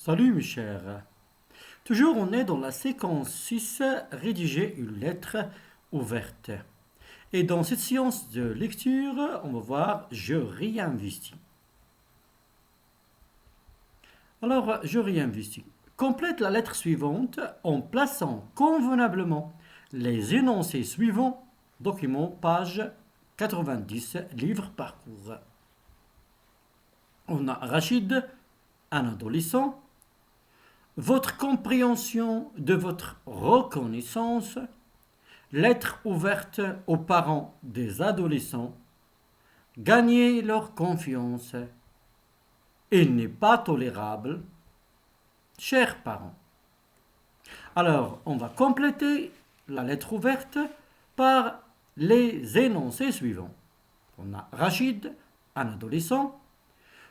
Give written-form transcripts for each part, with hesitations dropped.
Salut mes chers. Toujours on est dans la séquence 6, rédiger une lettre ouverte. Et dans cette séance de lecture, on va voir je réinvestis. Alors, je réinvestis. Complète la lettre suivante en plaçant convenablement les énoncés suivants. Document, page 90, livre parcours. On a Rachid, un adolescent. Votre compréhension de votre reconnaissance, lettre ouverte aux parents des adolescents, gagner leur confiance. Il n'est pas tolérable, chers parents. Alors, on va compléter la lettre ouverte par les énoncés suivants. On a Rachid, un adolescent.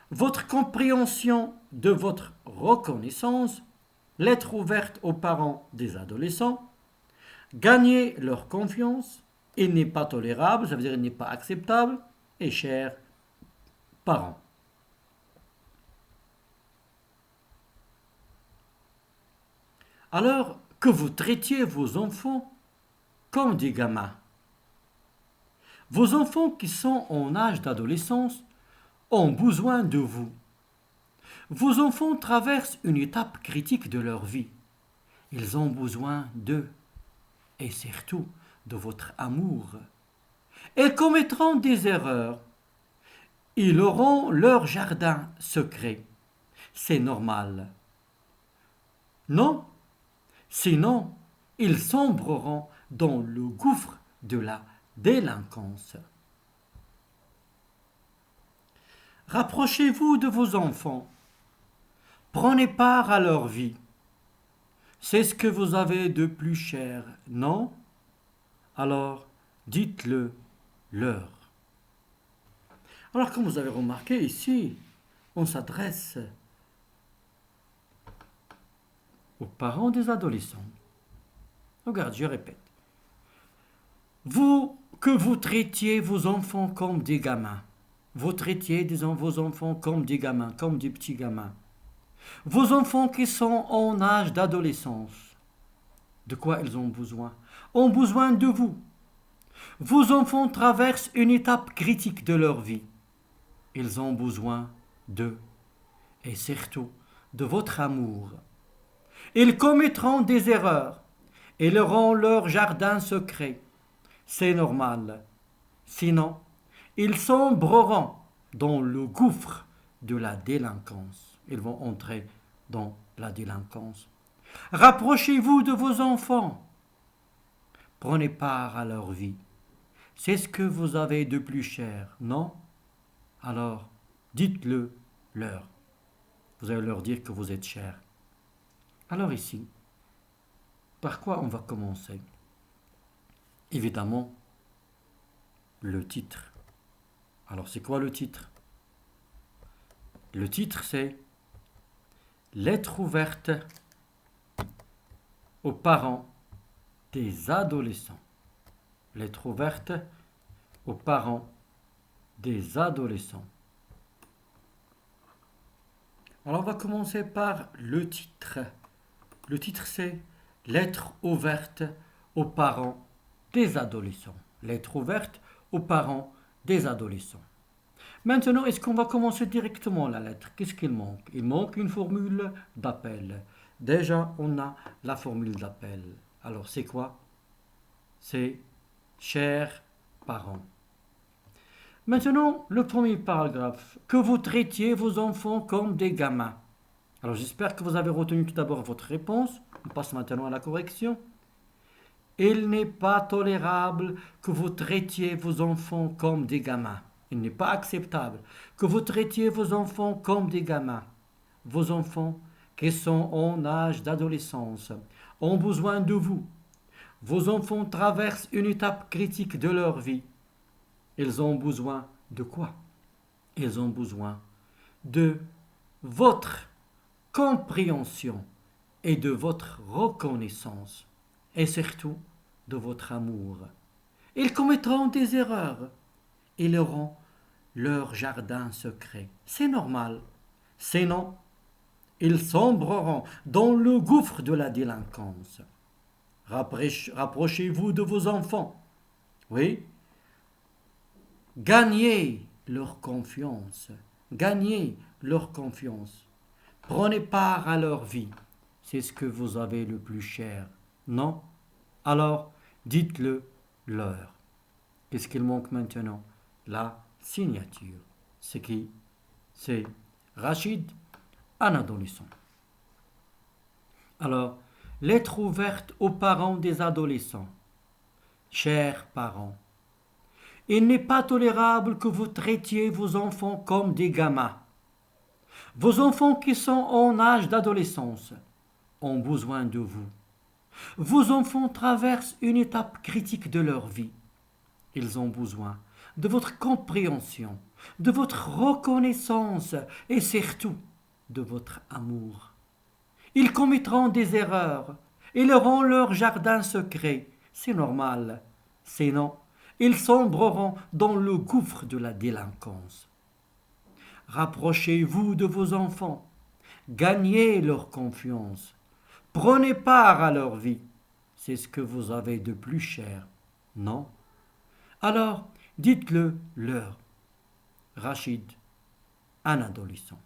Votre compréhension de votre reconnaissance, lettre ouverte aux parents des adolescents, gagner leur confiance, il n'est pas tolérable, ça veut dire il n'est pas acceptable, et chers parents. Alors que vous traitiez vos enfants comme des gamins. Vos enfants qui sont en âge d'adolescence ont besoin de vous. Vos enfants traversent une étape critique de leur vie. Ils ont besoin d'eux et surtout de votre amour. Ils commettront des erreurs. Ils auront leur jardin secret. C'est normal. Non, sinon ils sombreront dans le gouffre de la délinquance. Rapprochez-vous de vos enfants. Prenez part à leur vie. C'est ce que vous avez de plus cher, non? Alors, dites-le leur. Alors, comme vous avez remarqué ici, on s'adresse aux parents des adolescents. Regarde, je répète. Que vous traitiez vos enfants comme des gamins. Vous traitiez vos enfants comme des gamins, comme des petits gamins. Vos enfants qui sont en âge d'adolescence, de quoi ils ont besoin? Ont besoin de vous. Vos enfants traversent une étape critique de leur vie. Ils ont besoin d'eux et surtout de votre amour. Ils commettront des erreurs. Ils auront leur jardin secret. C'est normal. Sinon, ils sombreront dans le gouffre de la délinquance. Ils vont entrer dans la délinquance. Rapprochez-vous de vos enfants. Prenez part à leur vie. C'est ce que vous avez de plus cher, non? Alors, dites-le leur. Vous allez leur dire que vous êtes cher. Alors ici, par quoi on va commencer? Évidemment, le titre. Alors c'est quoi le titre? Le titre c'est Lettre ouverte aux parents des adolescents. Lettre ouverte aux parents des adolescents. Alors on va commencer par le titre. Le titre c'est Lettre ouverte aux parents des adolescents. Lettre ouverte aux parents des adolescents. Maintenant, est-ce qu'on va commencer directement la lettre? Qu'est-ce qu'il manque? Il manque une formule d'appel. Déjà, on a la formule d'appel. Alors, c'est quoi? C'est chers parents. Maintenant, le premier paragraphe. Que vous traitiez vos enfants comme des gamins. Alors, j'espère que vous avez retenu tout d'abord votre réponse. On passe maintenant à la correction. Il n'est pas tolérable que vous traitiez vos enfants comme des gamins. Il n'est pas acceptable que vous traitiez vos enfants comme des gamins. Vos enfants qui sont en âge d'adolescence ont besoin de vous. Vos enfants traversent une étape critique de leur vie. Ils ont besoin de quoi? Ils ont besoin de votre compréhension et de votre reconnaissance et surtout de votre amour. Ils commettront des erreurs. Ils auront leur jardin secret. C'est normal. Sinon, Ils sombreront dans le gouffre de la délinquance. Rapprochez-vous de vos enfants. Oui, gagnez leur confiance. Gagnez leur confiance. Prenez part à leur vie. C'est ce que vous avez le plus cher. Non? Alors, dites-le leur. Qu'est-ce qu'il manque maintenant? La signature. C'est qui? C'est Rachid, un adolescent. Alors, lettre ouverte aux parents des adolescents. Chers parents, il n'est pas tolérable que vous traitiez vos enfants comme des gamins. Vos enfants qui sont en âge d'adolescence ont besoin de vous. Vos enfants traversent une étape critique de leur vie. Ils ont besoin de votre compréhension, de votre reconnaissance et surtout de votre amour. Ils commettront des erreurs, ils auront leur jardin secret, c'est normal. Sinon, ils sombreront dans le gouffre de la délinquance. Rapprochez-vous de vos enfants, gagnez leur confiance, prenez part à leur vie. C'est ce que vous avez de plus cher, non? Alors, dites-le leur. Rachid, un adolescent.